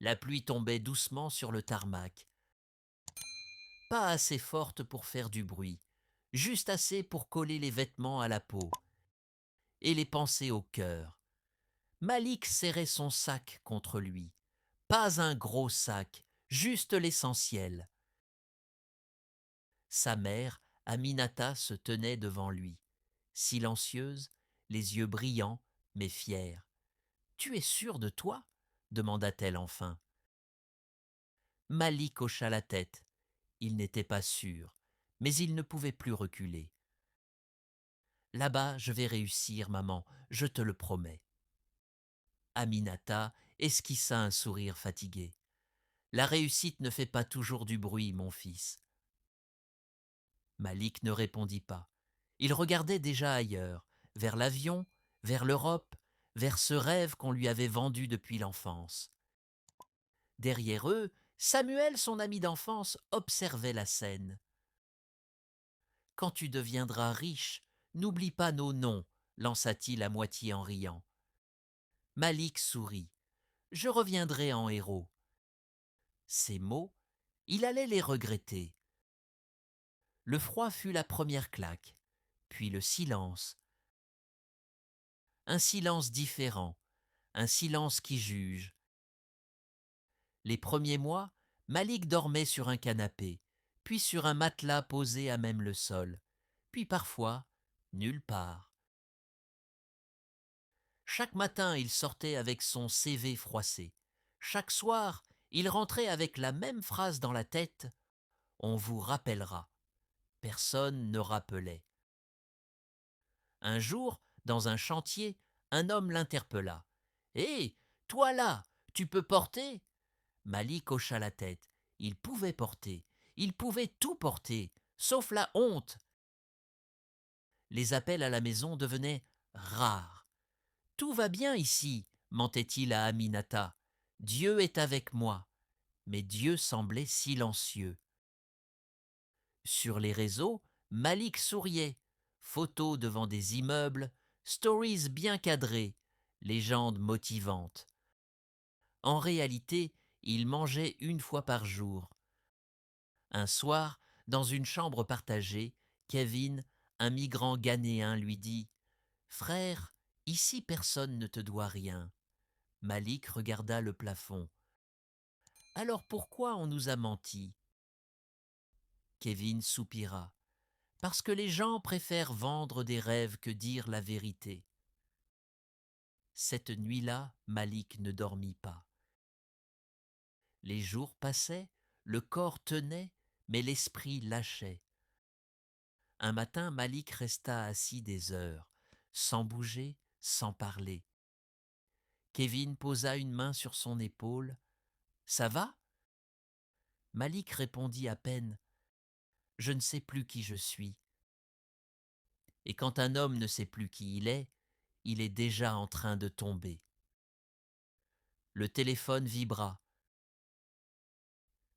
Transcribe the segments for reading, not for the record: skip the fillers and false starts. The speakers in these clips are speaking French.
La pluie tombait doucement sur le tarmac, pas assez forte pour faire du bruit, juste assez pour coller les vêtements à la peau et les pensées au cœur. Malik serrait son sac contre lui. Pas un gros sac, juste l'essentiel. Sa mère, Aminata, se tenait devant lui, silencieuse, les yeux brillants, mais fiers. Tu es sûr de toi demanda-t-elle enfin. Malik hocha la tête. Il n'était pas sûr, mais il ne pouvait plus reculer. Là-bas, je vais réussir, maman, je te le promets. Aminata esquissa un sourire fatigué. La réussite ne fait pas toujours du bruit, mon fils. Malik ne répondit pas. Il regardait déjà ailleurs, vers l'avion, vers l'Europe, vers ce rêve qu'on lui avait vendu depuis l'enfance. Derrière eux, Samuel, son ami d'enfance, observait la scène. Quand tu deviendras riche, n'oublie pas nos noms, lança-t-il à moitié en riant. Malik sourit. Je reviendrai en héros. Ces mots, il allait les regretter. Le froid fut la première claque, puis le silence. Un silence différent, un silence qui juge. Les premiers mois, Malik dormait sur un canapé, puis sur un matelas posé à même le sol, puis parfois nulle part. Chaque matin, il sortait avec son CV froissé. Chaque soir, il rentrait avec la même phrase dans la tête: On vous rappellera. Personne ne rappelait. Un jour, dans un chantier, un homme l'interpella. Hé, toi là, tu peux porter? Malik hocha la tête. Il pouvait porter. Il pouvait tout porter, sauf la honte. Les appels à la maison devenaient rares. Tout va bien ici, mentait-il à Aminata. Dieu est avec moi. Mais Dieu semblait silencieux. Sur les réseaux, Malik souriait. Photos devant des immeubles, stories bien cadrées, légendes motivantes. En réalité, il mangeait une fois par jour. Un soir, dans une chambre partagée, Kevin, un migrant ghanéen, lui dit « Frère, ici personne ne te doit rien. » Malik regarda le plafond. « Alors pourquoi on nous a menti ?» Kevin soupira. « Parce que les gens préfèrent vendre des rêves que dire la vérité. » Cette nuit-là, Malik ne dormit pas. Les jours passaient, le corps tenait, mais l'esprit lâchait. Un matin, Malik resta assis des heures, sans bouger, sans parler. Kevin posa une main sur son épaule. « Ça va ?» Malik répondit à peine. « Je ne sais plus qui je suis. » Et quand un homme ne sait plus qui il est déjà en train de tomber. Le téléphone vibra.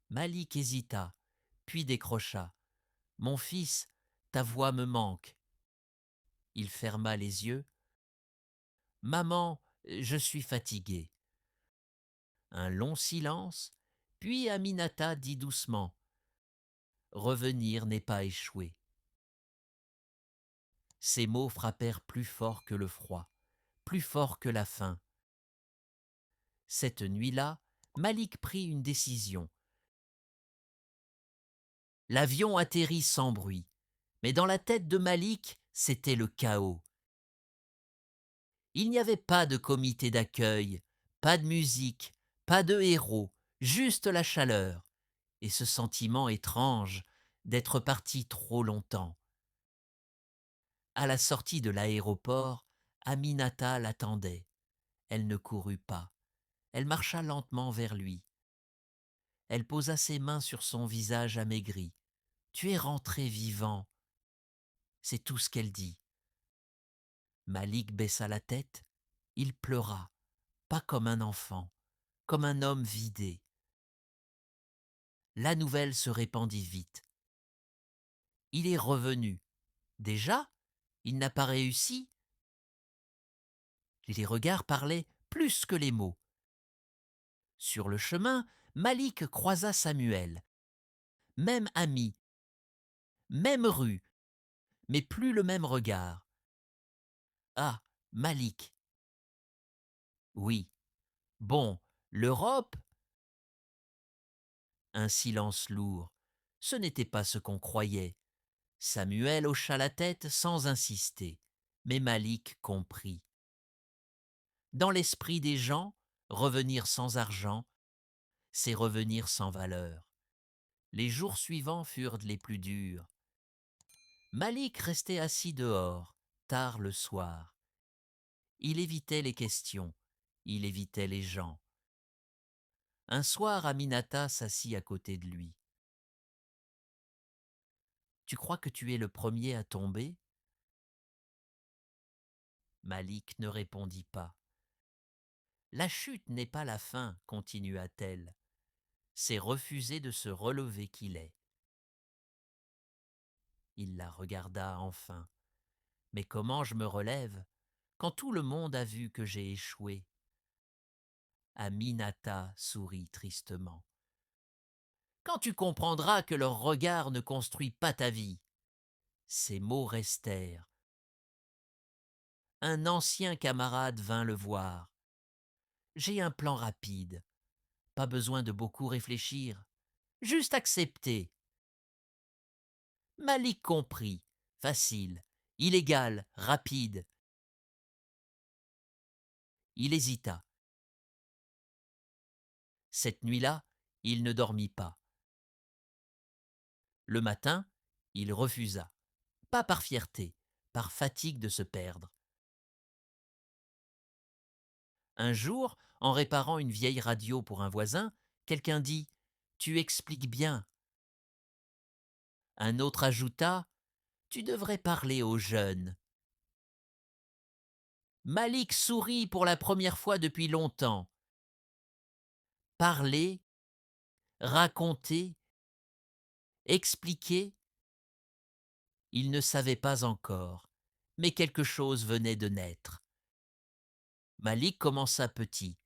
Malik hésita, puis décrocha. « Mon fils, ta voix me manque. » Il ferma les yeux. « Maman, je suis fatigué. » Un long silence, puis Aminata dit doucement: « Revenir n'est pas échouer. » Ces mots frappèrent plus fort que le froid, plus fort que la faim. Cette nuit-là, Malik prit une décision. L'avion atterrit sans bruit, mais dans la tête de Malik, c'était le chaos. Il n'y avait pas de comité d'accueil, pas de musique, pas de héros, juste la chaleur, et ce sentiment étrange d'être parti trop longtemps. À la sortie de l'aéroport, Aminata l'attendait. Elle ne courut pas. Elle marcha lentement vers lui. Elle posa ses mains sur son visage amaigri. « Tu es rentré vivant. » C'est tout ce qu'elle dit. Malik baissa la tête. Il pleura, pas comme un enfant, comme un homme vidé. La nouvelle se répandit vite. Il est revenu. Déjà? Il n'a pas réussi? Les regards parlaient plus que les mots. Sur le chemin, Malik croisa Samuel. Même ami, même rue, mais plus le même regard. Ah, Malik. Oui. Bon, l'Europe? Un silence lourd. Ce n'était pas ce qu'on croyait. Samuel hocha la tête sans insister. Mais Malik comprit. Dans l'esprit des gens, revenir sans argent, c'est revenir sans valeur. Les jours suivants furent les plus durs. Malik restait assis dehors, tard le soir. Il évitait les questions, il évitait les gens. Un soir, Aminata s'assit à côté de lui. « Tu crois que tu es le premier à tomber ?» Malik ne répondit pas. « La chute n'est pas la fin, continua-t-elle. C'est refuser de se relever qu'il est. » Il la regarda enfin. « Mais comment je me relève quand tout le monde a vu que j'ai échoué ?» Aminata sourit tristement. « Quand tu comprendras que leur regard ne construit pas ta vie. » Ces mots restèrent. Un ancien camarade vint le voir. « J'ai un plan rapide. Pas besoin de beaucoup réfléchir. Juste accepter. » Malik comprit. Facile, illégal, rapide. Il hésita. Cette nuit-là, il ne dormit pas. Le matin, il refusa. Pas par fierté, par fatigue de se perdre. Un jour, en réparant une vieille radio pour un voisin, quelqu'un dit « Tu expliques bien ». Un autre ajouta « Tu devrais parler aux jeunes ». Malik sourit pour la première fois depuis longtemps. Parler, raconter, expliquer, il ne savait pas encore, mais quelque chose venait de naître. Malik commença petit.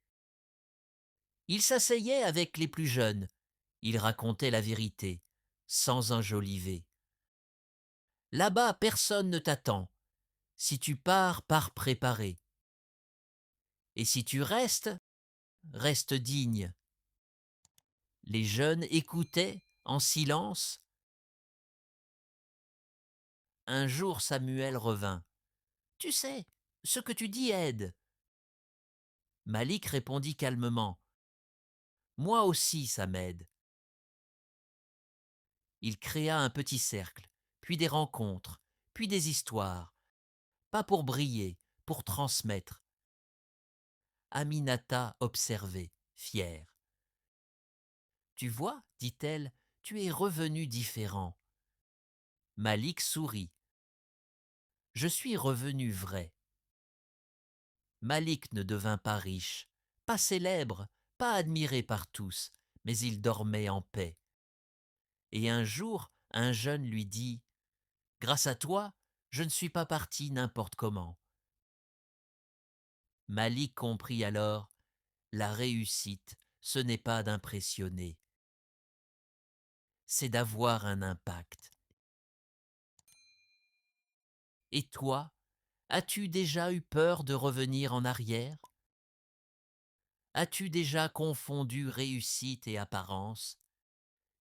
Il s'asseyait avec les plus jeunes, il racontait la vérité, sans enjoliver. Là-bas, personne ne t'attend. Si tu pars, pars préparé. Et si tu restes, reste digne. Les jeunes écoutaient en silence. Un jour, Samuel revint. « Tu sais, ce que tu dis aide. » Malik répondit calmement. « Moi aussi, ça m'aide. » Il créa un petit cercle, puis des rencontres, puis des histoires. Pas pour briller, pour transmettre. Aminata observait, fière. « Tu vois, dit-elle, tu es revenu différent. » Malik sourit. « Je suis revenu vrai. » Malik ne devint pas riche, pas célèbre, pas admiré par tous, mais il dormait en paix. Et un jour, un jeune lui dit « Grâce à toi, je ne suis pas parti n'importe comment. » Malik comprit alors « La réussite, ce n'est pas d'impressionner, c'est d'avoir un impact. » Et toi, as-tu déjà eu peur de revenir en arrière? As-tu déjà confondu réussite et apparence?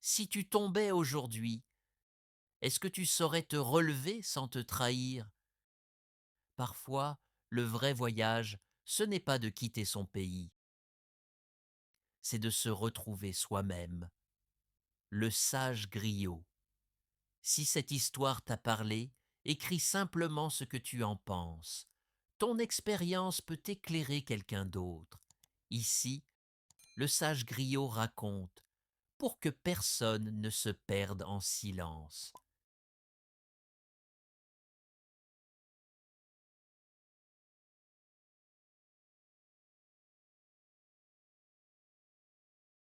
Si tu tombais aujourd'hui, est-ce que tu saurais te relever sans te trahir? Parfois, le vrai voyage, ce n'est pas de quitter son pays, c'est de se retrouver soi-même. Le sage griot. Si cette histoire t'a parlé, écris simplement ce que tu en penses. Ton expérience peut éclairer quelqu'un d'autre. Ici, le sage griot raconte, pour que personne ne se perde en silence.